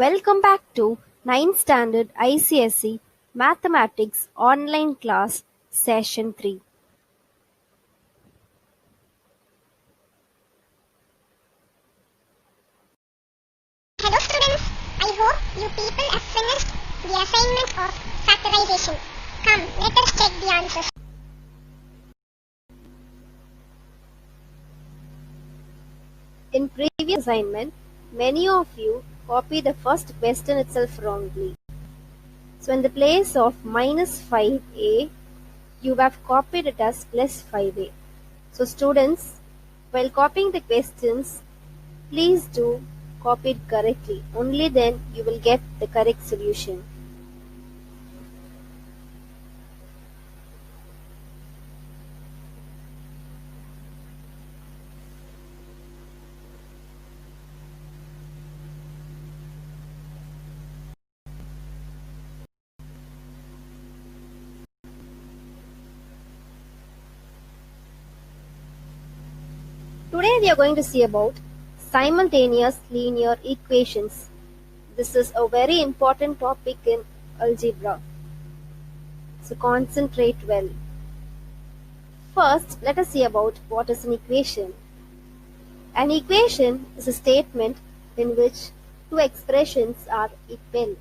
Welcome back to 9th Standard ICSE Mathematics Online Class Session 3. Hello students, I hope you people have finished the assignment of factorization. Come, let us check the answers. In previous assignment, many of you copied the first question itself wrongly. So in the place of minus 5a, you have copied it as plus 5a. So students, while copying the questions, please do copy it correctly. Only then you will get the correct solution. Today we are going to see about simultaneous linear equations. This is a very important topic in algebra. So concentrate well. First, let us see about what is an equation. An equation is a statement in which two expressions are equal.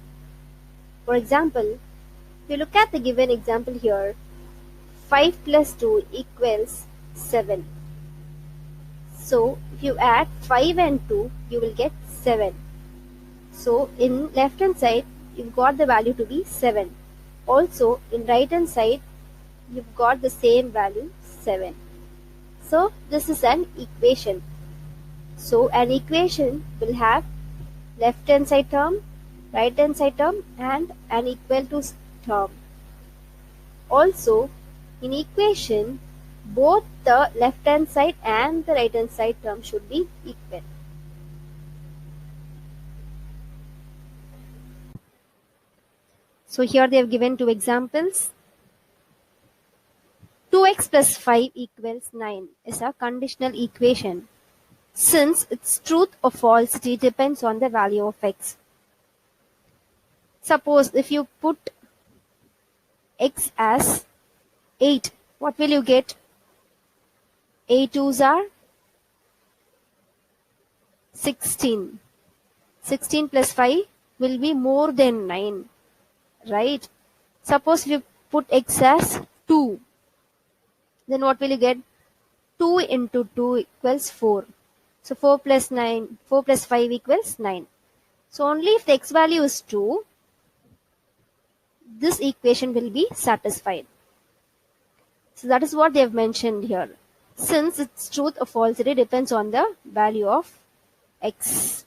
For example, if you look at the given example here, 5 plus 2 equals 7. So if you add 5 and 2, you will get 7. So in left hand side, you've got the value to be 7. Also in right hand side, you've got the same value 7. So this is an equation. So an equation will have left hand side term, right hand side term and an equal to term. Also in equation, both the left hand side and the right hand side term should be equal. So here they have given two examples. 2x plus 5 equals 9 is a conditional equation, since its truth or falsity depends on the value of x. Suppose if you put x as 8, what will you get? 8 twos are 16. 16 plus 5 will be more than 9, right? Suppose if you put x as 2, then what will you get? 2 into 2 equals 4. So 4 plus 5 equals 9. So only if the x value is 2, this equation will be satisfied. So that is what they have mentioned here. Since its truth or falsity depends on the value of x.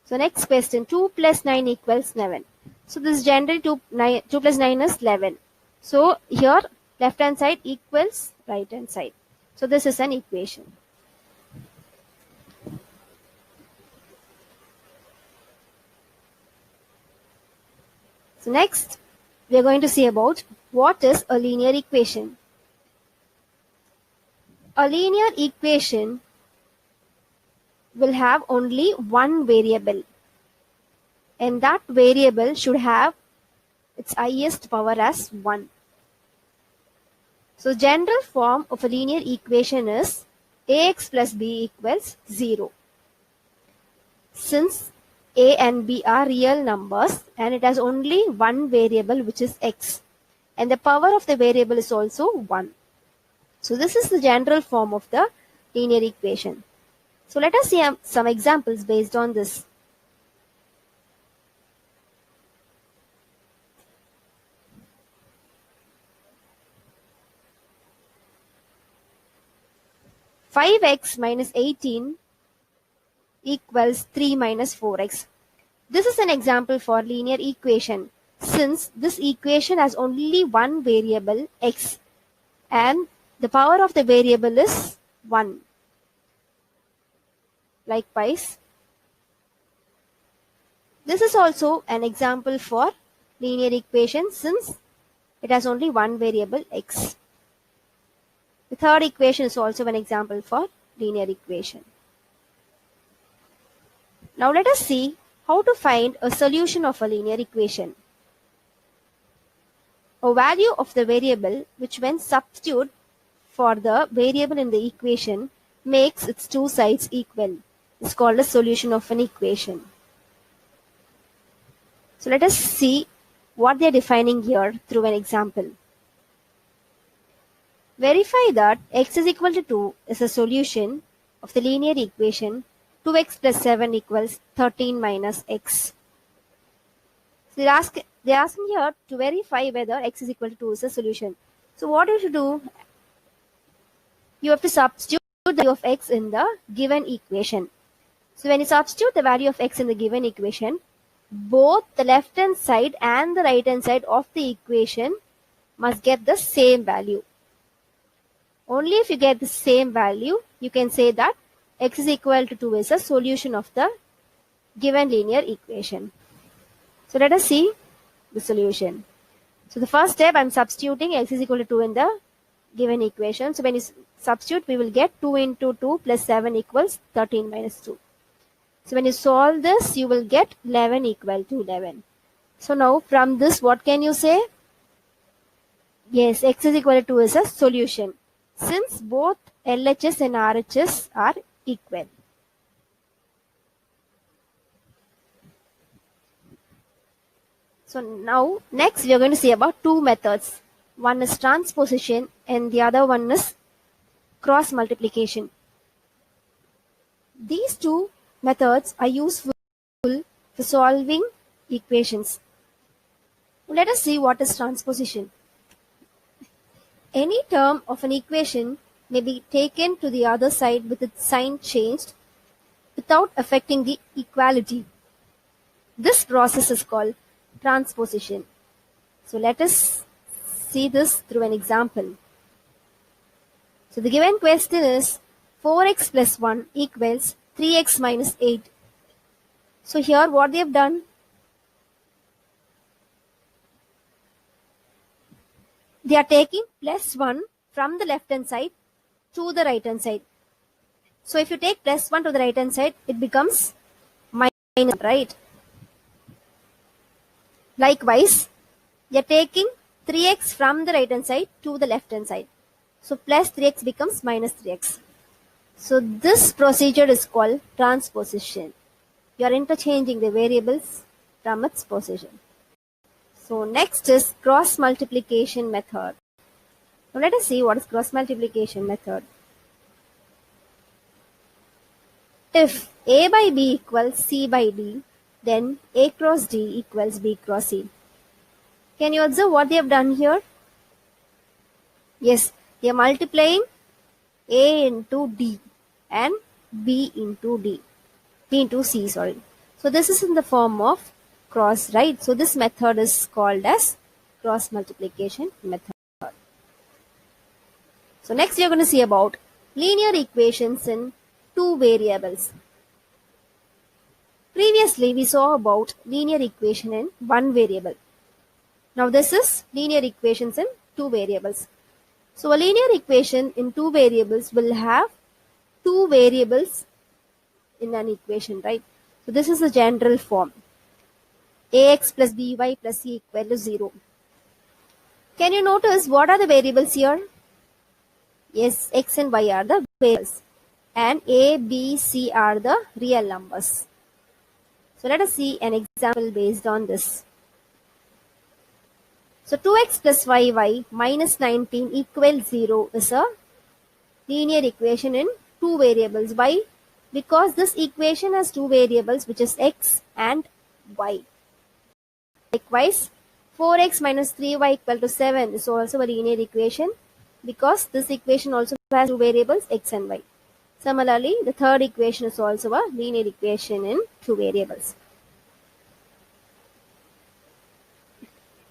So next question, 2 plus 9 equals 11. So this generally 2 plus 9 is 11. So here left hand side equals right hand side. So this is an equation. So next we are going to see about what is a linear equation. A linear equation will have only one variable, and that variable should have its highest power as 1. So general form of a linear equation is ax plus b equals 0. Since a and b are real numbers and it has only one variable, which is x, and the power of the variable is also 1. So this is the general form of the linear equation. So let us see some examples based on this. Five x minus 18 equals 3 minus 4x. This is an example for linear equation, since this equation has only one variable x and the power of the variable is 1. Likewise, this is also an example for linear equation, since it has only one variable x. The third equation is also an example for linear equation. Now let us see How to find a solution of a linear equation? A value of the variable which when substituted for the variable in the equation makes its two sides equal is called a solution of an equation. So let us see what they are defining here through an example. Verify that x is equal to 2 is a solution of the linear equation 2x plus 7 equals 13 minus x. So they're asking here to verify whether x is equal to 2 is a solution. So what you should do, you have to substitute the value of x in the given equation. So when you substitute the value of x in the given equation, both the left hand side and the right hand side of the equation must get the same value. Only if you get the same value, you can say that x is equal to 2 is a solution of the given linear equation. So let us see the solution. So the first step, I'm substituting x is equal to 2 in the given equation. So when you substitute, we will get 2 into 2 plus 7 equals 13 minus 2. So when you solve this, you will get 11 equal to 11. So now from this, what can you say? Yes, x is equal to 2 is a solution, since both LHS and RHS are equal. So now next we are going to see about two methods. One is transposition and the other one is cross multiplication. These two methods are useful for solving equations. Let us see what is transposition. Any term of an equation may be taken to the other side with its sign changed without affecting the equality. This process is called transposition. So let us see this through an example. So the given question is 4x plus 1 equals 3x minus 8. So here what they have done, they are taking plus 1 from the left hand side to the right hand side. So if you take plus 1 to the right hand side, it becomes minus, right? Likewise, you are taking 3x from the right hand side to the left hand side. So plus 3x becomes minus 3x. So this procedure is called transposition. You are interchanging the variables from its position. So next is cross multiplication method. Now let us see what is cross multiplication method. If A by B equals C by D, then A cross D equals B cross C. Can you observe what they have done here? Yes, they are multiplying A into D and B into C, sorry. So this is in the form of cross, right? So this method is called as cross multiplication method. So next we are going to see about linear equations in two variables. Previously we saw about linear equation in one variable. Now this is linear equations in two variables. So a linear equation in two variables will have two variables in an equation, right? So this is the general form. Ax plus by plus c equal to 0. Can you notice what are the variables here? Yes, x and y are the variables. And a, b, c are the real numbers. So let us see an example based on this. So 2x plus 5y minus 19 equals 0 is a linear equation in two variables. Why? Because this equation has two variables, which is x and y. Likewise, 4x minus 3y equal to 7 is also a linear equation because this equation also has two variables, x and y. Similarly, the third equation is also a linear equation in two variables.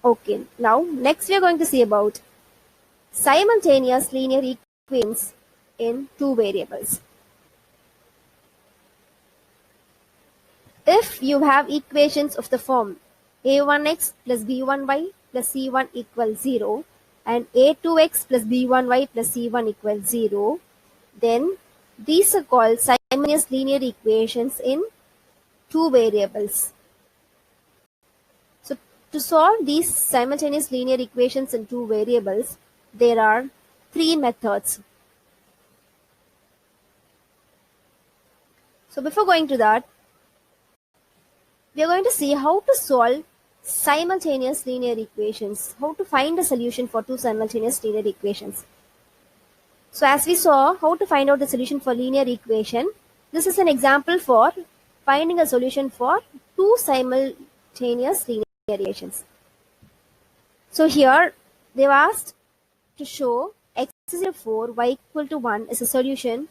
Okay, now next we are going to see about simultaneous linear equations in two variables. If you have equations of the form a1x plus b1y plus c1 equals 0 and a2x plus b1y plus c1 equals 0, then these are called simultaneous linear equations in two variables. So to solve these simultaneous linear equations in two variables, there are three methods. So before going to that, we are going to see how to solve simultaneous linear equations, how to find a solution for two simultaneous linear equations. So as we saw how to find out the solution for linear equation, this is an example for finding a solution for two simultaneous linear equations. So here they've asked to show x is equal to 4, y equal to 1 is a solution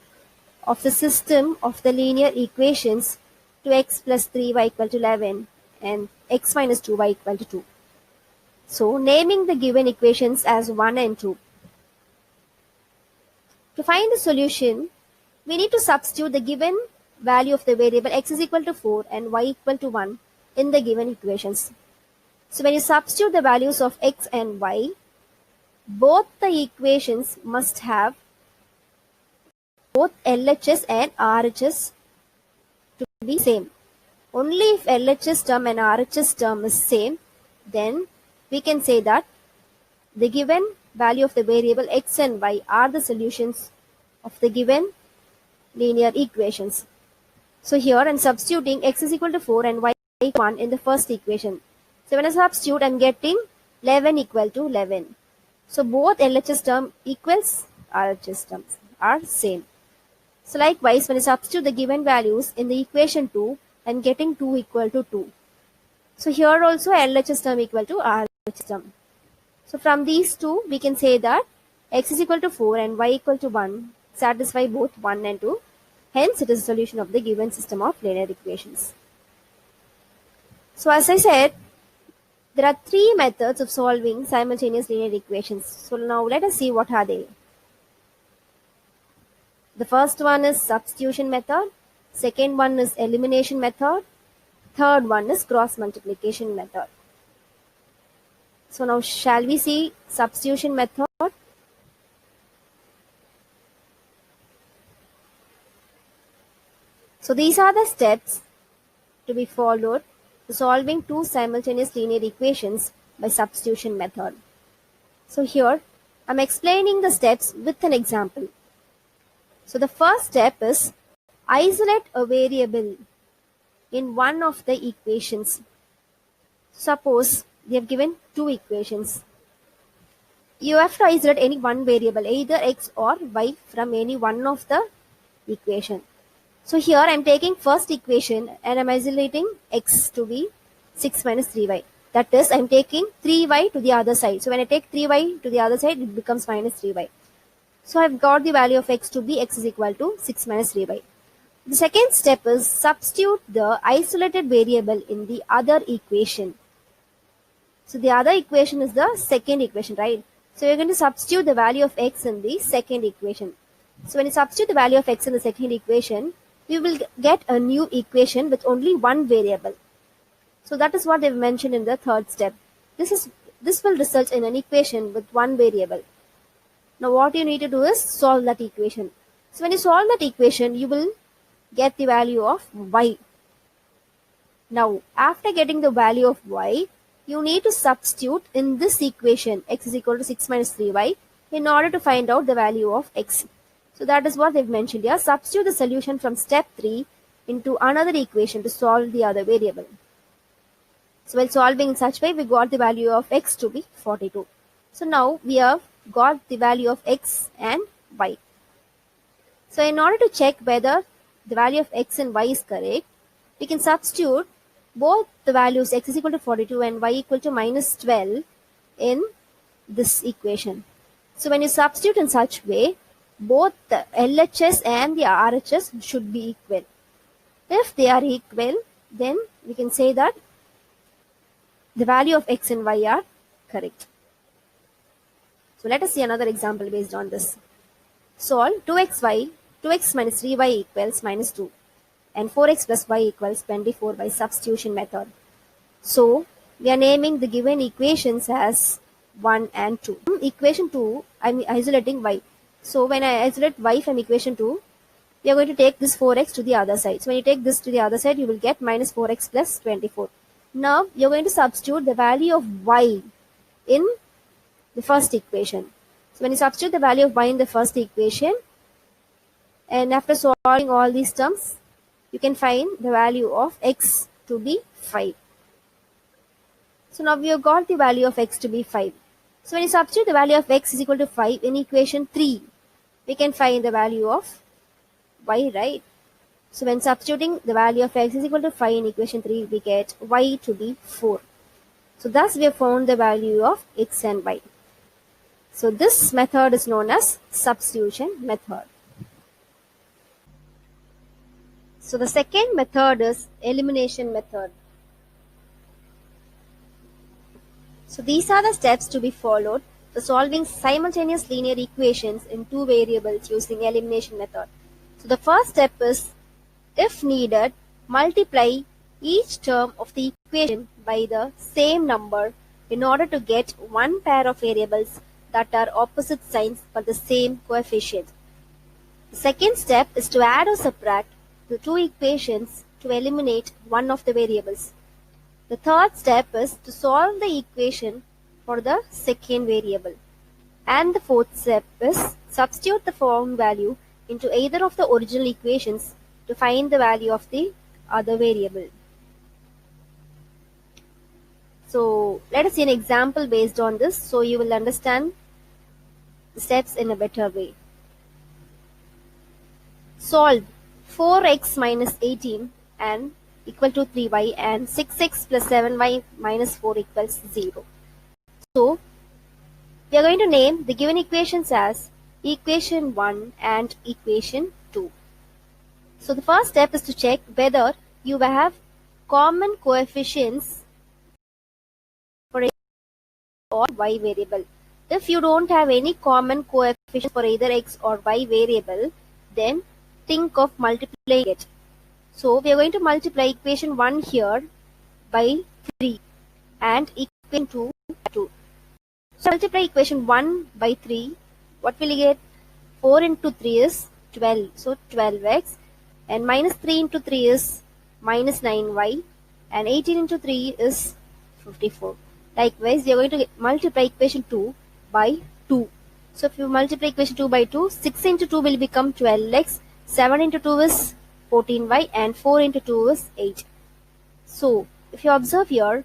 of the system of the linear equations to x plus 3y equal to 11 and x minus 2y equal to 2. So naming the given equations as 1 and 2. To find the solution, we need to substitute the given value of the variable x is equal to 4 and y equal to 1 in the given equations. So when you substitute the values of x and y, both the equations must have both LHS and RHS to be same. Only if LHS term and RHS term is same, then we can say that the given value of the variable x and y are the solutions of the given linear equations. So here I'm substituting x is equal to 4 and y equal to 1 in the first equation. So when I substitute, I'm getting 11 equal to 11. So both LHS term equals RHS terms are same. So likewise, when I substitute the given values in the equation 2, I'm getting 2 equal to 2. So here also LHS term equal to RHS term. So from these two, we can say that x is equal to 4 and y equal to 1 satisfy both 1 and 2. Hence, it is a solution of the given system of linear equations. So as I said, there are three methods of solving simultaneous linear equations. So now let us see what are they. The first one is substitution method, second one is elimination method, third one is cross multiplication method. So now shall we see substitution method? So these are the steps to be followed to solving two simultaneous linear equations by substitution method. So here I am explaining the steps with an example. So the first step is isolate a variable in one of the equations. Suppose they have given two equations. You have to isolate any one variable, either x or y, from any one of the equation. So here I am taking first equation and I am isolating x to be 6 minus 3y. That is, I am taking 3y to the other side. So when I take 3y to the other side, it becomes minus 3y. So I have got the value of x to be x is equal to 6 minus 3y. The second step is substitute the isolated variable in the other equation. So the other equation is the second equation, right? So you're going to substitute the value of x in the second equation. So when you substitute the value of x in the second equation, we will get a new equation with only one variable. So that is what they've mentioned in the third step. This will result in an equation with one variable. Now what you need to do is solve that equation. So when you solve that equation, you will get the value of y. Now after getting the value of y, you need to substitute in this equation x is equal to 6 minus 3y in order to find out the value of x. So that is what they've mentioned here. Substitute the solution from step 3 into another equation to solve the other variable. So while solving in such way, we got the value of x to be 42. So now we have got the value of x and y. So in order to check whether the value of x and y is correct, we can substitute both the values x is equal to 42 and y equal to minus 12 in this equation. So when you substitute in such way, both the LHS and the RHS should be equal. If they are equal, then we can say that the value of x and y are correct. So let us see another example based on this. Solve 2x minus 3y equals minus 2 and 4x plus y equals 24 by substitution method. So we are naming the given equations as 1 and 2. Equation 2, I am isolating y. So when I isolate y from equation 2, we are going to take this 4x to the other side. So when you take this to the other side, you will get minus 4x plus 24. Now you're going to substitute the value of y in the first equation. So when you substitute the value of y in the first equation, and after solving all these terms, you can find the value of x to be 5. So now we have got the value of x to be 5. So when you substitute the value of x is equal to 5 in equation 3, we can find the value of y, right? So when substituting the value of x is equal to 5 in equation 3, we get y to be 4. So thus we have found the value of x and y. So this method is known as substitution method. So the second method is elimination method. So these are the steps to be followed for solving simultaneous linear equations in two variables using elimination method. So the first step is, if needed, multiply each term of the equation by the same number in order to get one pair of variables that are opposite signs for the same coefficient. The second step is to add or subtract the two equations to eliminate one of the variables. The third step is to solve the equation for the second variable. And the fourth step is substitute the found value into either of the original equations to find the value of the other variable. So let us see an example based on this so you will understand the steps in a better way. Solve 4x minus 18 and equal to 3y and 6x plus 7y minus 4 equals 0. So we are going to name the given equations as equation 1 and equation 2. So the first step is to check whether you have common coefficients for or y variable. If you don't have any common coefficients for either x or y variable, then think of multiplying it. So we are going to multiply equation 1 here by 3 and equation 2 by 2. So multiply equation 1 by 3. What will you get? 4 into 3 is 12. So 12x, and minus 3 into 3 is minus 9y, and 18 into 3 is 54. Likewise, we are going to multiply equation 2 by 2. So if you multiply equation 2 by 2, 6 into 2 will become 12x, 7 into 2 is 14y, and 4 into 2 is 8. So if you observe here,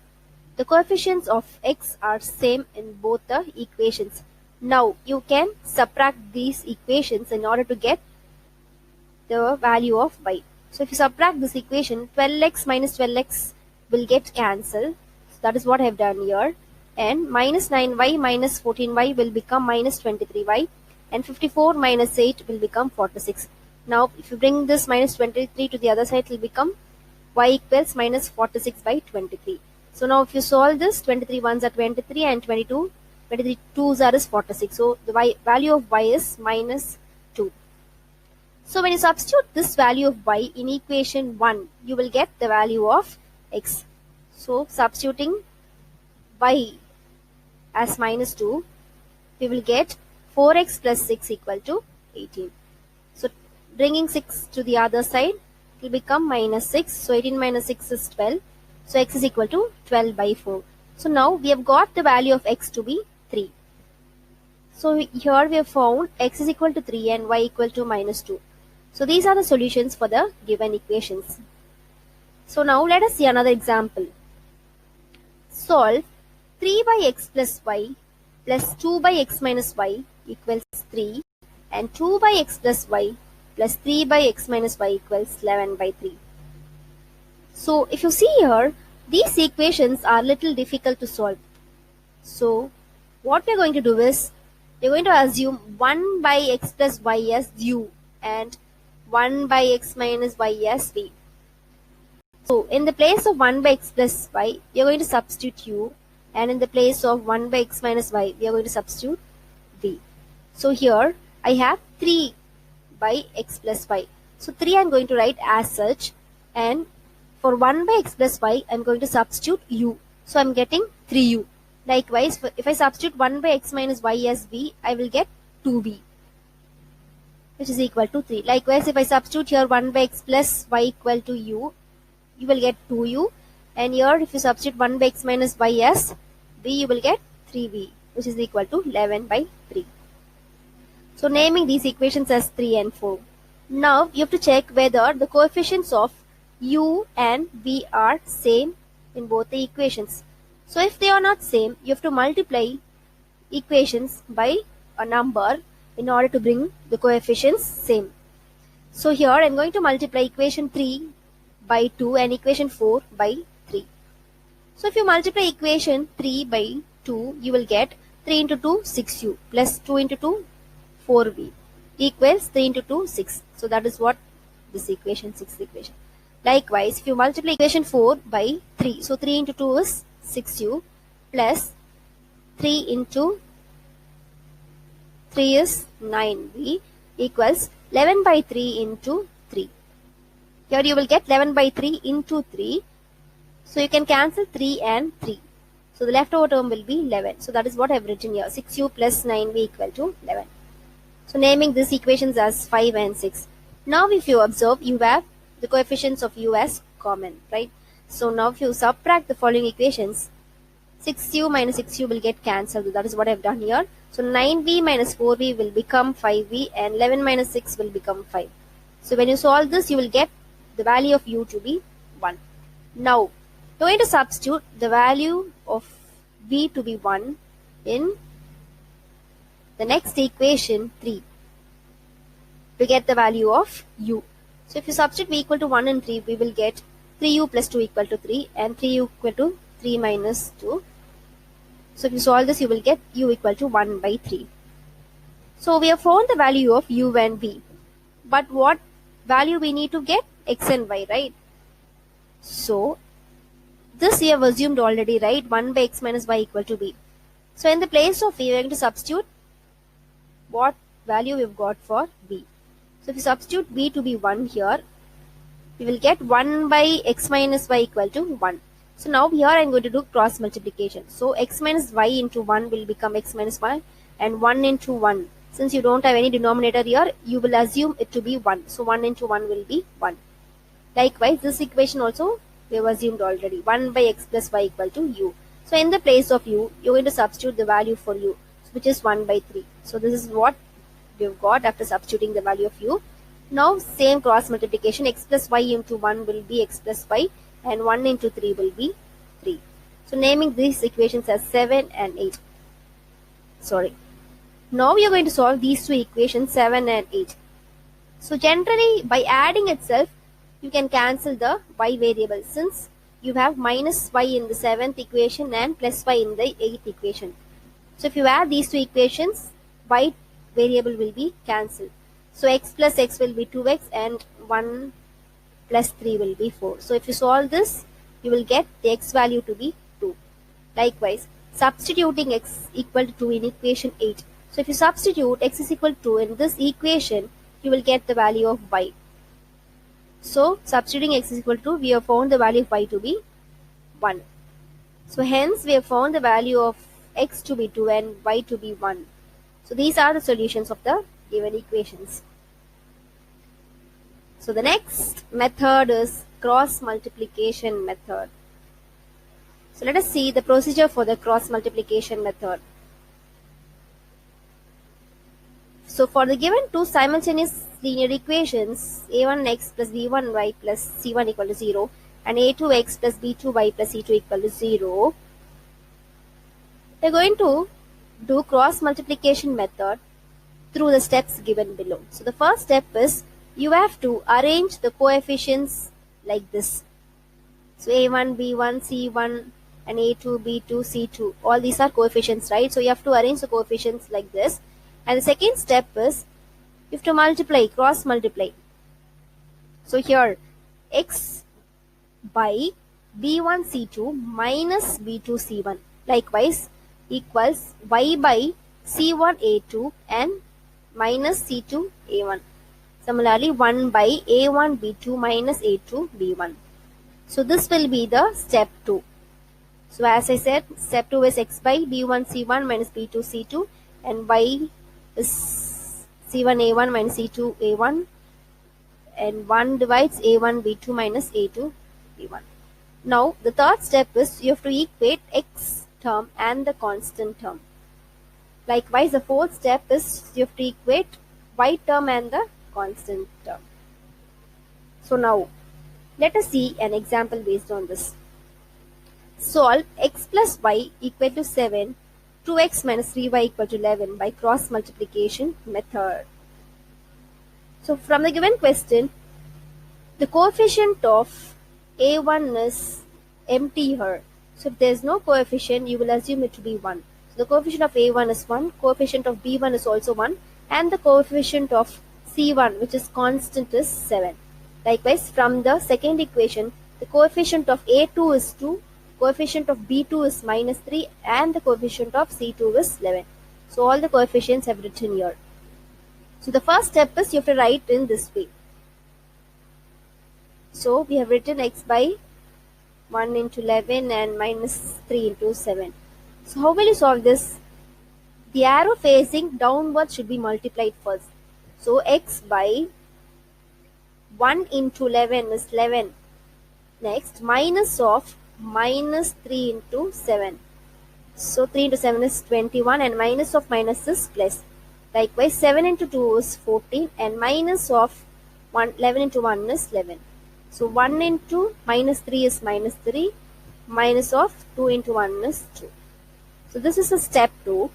the coefficients of x are same in both the equations. Now you can subtract these equations in order to get the value of y. So if you subtract this equation, 12x minus 12x will get cancelled. So that is what I have done here. And minus 9y minus 14y will become minus 23y, and 54 minus 8 will become 46. Now if you bring this minus 23 to the other side, it will become y equals minus 46 by 23. So now if you solve this, 23 ones are 23 and 23 twos are is 46. So the value of y is minus 2. So when you substitute this value of y in equation 1, you will get the value of x. So substituting y as minus 2, we will get 4x plus 6 equal to 18. So bringing 6 to the other side, it will become minus 6. So 18 minus 6 is 12. So x is equal to 12 by 4. So now we have got the value of x to be 3. So here we have found x is equal to 3 and y equal to minus 2. So these are the solutions for the given equations. So now let us see another example. Solve 3 by x plus y plus 2 by x minus y equals 3, and 2 by x plus y plus 3 by x minus y equals 11 by 3. So if you see here, these equations are little difficult to solve. So what we are going to do is, we are going to assume 1 by x plus y as u and 1 by x minus y as v. So in the place of 1 by x plus y, we are going to substitute u, and in the place of 1 by x minus y, we are going to substitute v. So here I have 3 by x plus y. So 3 I am going to write as such, and for 1 by x plus y, I am going to substitute u. So I am getting 3u. Likewise, if I substitute 1 by x minus y as v, I will get 2v. which is equal to 3. Likewise, if I substitute here 1 by x plus y equal to u, you will get 2u. And here if you substitute 1 by x minus y as v, you will get 3v, which is equal to 11 by 3. So naming these equations as 3 and 4. Now you have to check whether the coefficients of u and v are same in both the equations. So if they are not same, you have to multiply equations by a number in order to bring the coefficients same. So here I am going to multiply equation 3 by 2 and equation 4 by 3. So if you multiply equation 3 by 2, you will get 3 into 2 6u plus 2 into 2 4v equals 3 into 2 6. So that is what this equation 6 equation. Likewise, if you multiply equation 4 by 3, so 3 into 2 is 6u plus 3 into 3 is 9v equals 11 by 3 into 3. Here you will get 11 by 3 into 3. So you can cancel 3 and 3. So the leftover term will be 11. So that is what I have written here. 6u plus 9v equal to 11. So naming these equations as 5 and 6. Now if you observe, you have the coefficients of u as common, right? So now if you subtract the following equations, 6u minus 6u will get cancelled. That is what I have done here. So 9v minus 4v will become 5v and 11 minus 6 will become 5. So when you solve this, you will get the value of u to be 1. Now, you are going to substitute the value of v to be 1 in the next equation 3 to get the value of u. So if you substitute v equal to 1 and 3, we will get 3u plus 2 equal to 3 and 3u equal to 3 minus 2. So if you solve this, you will get u equal to 1 by 3. So we have found the value of u and v. But what value we need to get? X and y, right? So this we have assumed already, right? 1 by x minus y equal to v. So in the place of v, we are going to substitute what value we've got for v. So if you substitute v to be 1 here, we will get 1 by x minus y equal to 1. So now here I am going to do cross multiplication. So x minus y into 1 will become x minus y and 1 into 1. Since you don't have any denominator here, you will assume it to be 1. So 1 into 1 will be 1. Likewise, this equation also we have assumed already. 1 by x plus y equal to u. So in the place of u, you are going to substitute the value for u, which is 1 by 3. So this is what we have got after substituting the value of u. Now same cross multiplication, x plus y into 1 will be x plus y and 1 into 3 will be 3. So naming these equations as 7 and 8. Sorry. Now we are going to solve these two equations 7 and 8. So generally by adding itself, you can cancel the y variable since you have minus y in the 7th equation and plus y in the 8th equation. So if you add these two equations, y variable will be cancelled. So x plus x will be 2x and 1 plus 3 will be 4. So if you solve this, you will get the x value to be 2. Likewise, substituting x equal to 2 in equation 8. So if you substitute x is equal to 2 in this equation, you will get the value of y. So substituting x is equal to 2, we have found the value of y to be 1. So hence we have found the value of x to be 2 and y to be 1. So these are the solutions of the given equations. So the next method is cross multiplication method. So let us see the procedure for the cross multiplication method. So for the given two simultaneous linear equations a1x plus b1y plus c1 equal to 0 and a2x plus b2y plus c2 equal to 0, we are going to do cross multiplication method through the steps given below. So the first step is you have to arrange the coefficients like this. So a1, b1, c1 and a2, b2, c2, all these are coefficients, right? So you have to arrange the coefficients like this. And the second step is you have to multiply, cross multiply. So here x by b1 c2 minus b2 c1 likewise equals y by c1 a2 and minus c2 a1. Similarly 1 by a1 b2 minus a2 b1. So this will be the step 2. So as I said, step 2 is x by b1 c1 minus b2 c2 and y is C1 A1 minus C2 A1, and 1 divides A1 B2 minus A2 B1. Now the third step is you have to equate x term and the constant term. Likewise, the fourth step is you have to equate y term and the constant term. So now let us see an example based on this. Solve x plus y equal to 7, 2x minus 3y equal to 11 by cross multiplication method. So from the given question, the coefficient of a1 is empty here. So if there is no coefficient, you will assume it to be 1. So the coefficient of a1 is 1, coefficient of b1 is also 1, and the coefficient of c1, which is constant, is 7. Likewise, from the second equation, the coefficient of a2 is 2, coefficient of b2 is minus 3, and the coefficient of c2 is 11. So all the coefficients have written here. So the first step is you have to write in this way. So we have written x by 1 into 11 and minus 3 into 7. So how will you solve this? The arrow facing downward should be multiplied first. So x by 1 into 11 is 11. Next, minus of minus 3 into 7. So 3 into 7 is 21, and minus of minus is plus. Likewise, 7 into 2 is 14, and minus of 11 into 1 is 11. So 1 into minus 3 is minus 3, minus of 2 into 1 is 2. So this is a step 2.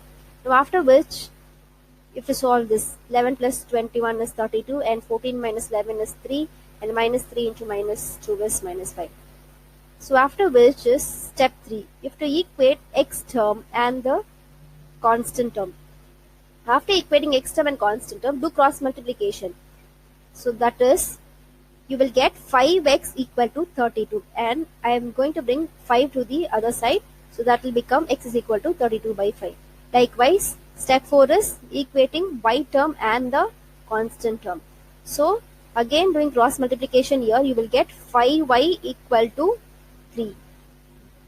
Now after which, if you solve this, 11 plus 21 is 32, and 14 minus 11 is 3, and minus 3 into minus 2 is minus 5. So after which is step 3. You have to equate x term and the constant term. After equating x term and constant term, do cross multiplication. So that is, you will get 5x equal to 32, and I am going to bring 5 to the other side, so that will become x is equal to 32 by 5. Likewise, step 4 is equating y term and the constant term. So again, doing cross multiplication here, you will get 5y equal to 3.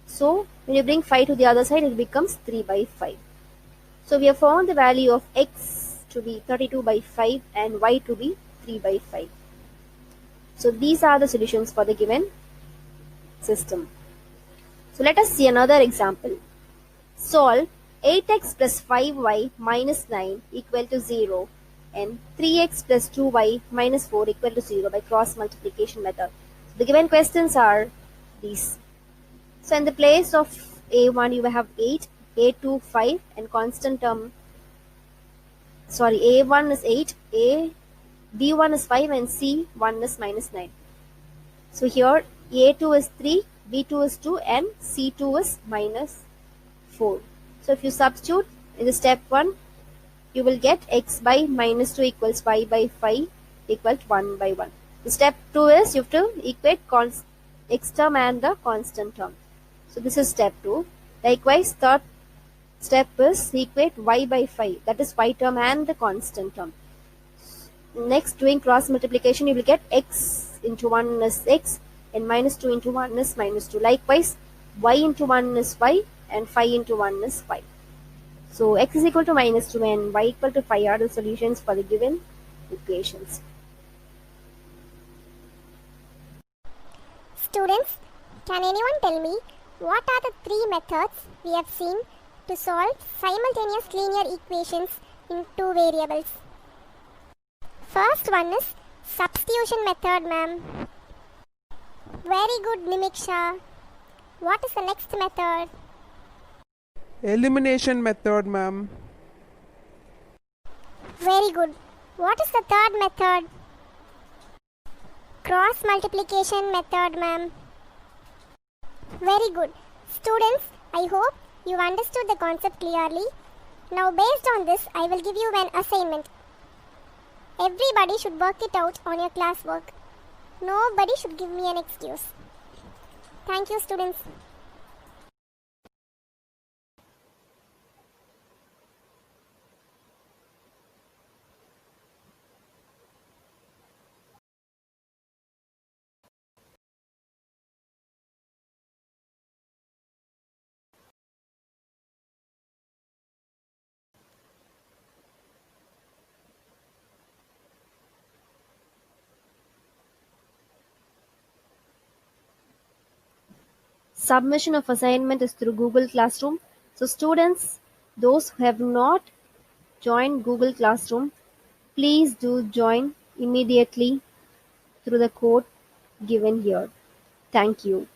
So when you bring 5 to the other side, it becomes 3 by 5. So we have found the value of x to be 32 by 5 and y to be 3 by 5. So these are the solutions for the given system. So let us see another example. Solve 8x plus 5y minus 9 equal to 0 and 3x plus 2y minus 4 equal to 0 by cross multiplication method. So the given questions are these. So in the place of a1 you have 8, a2 5, and constant term, sorry, a1 is 8, b1 is 5, and c1 is minus 9. So here a2 is 3, b2 is 2, and c2 is minus 4. So if you substitute in the step 1, you will get x by minus 2 equals y by 5 equals 1 by 1. The step 2 is you have to equate x term and the constant term. So this is step 2. Likewise, third step is equate y by 5, that is y term and the constant term. Next, doing cross multiplication, you will get x into 1 is x, and minus 2 into 1 is minus 2. Likewise, y into 1 is y, and 5 into 1 is 5. So x is equal to minus 2 and y equal to 5 are the solutions for the given equations. Students, can anyone tell me what are the 3 methods we have seen to solve simultaneous linear equations in 2 variables? First one is substitution method, ma'am. Very good, Nimiksha. What is the next method? Elimination method, ma'am. Very good. What is the third method? Cross multiplication method, ma'am. Very good. Students, I hope you understood the concept clearly. Now based on this, I will give you an assignment. Everybody should work it out on your classwork. Nobody should give me an excuse. Thank you, students. Submission of assignment is through Google Classroom. So students, those who have not joined Google Classroom, please do join immediately through the code given here. Thank you.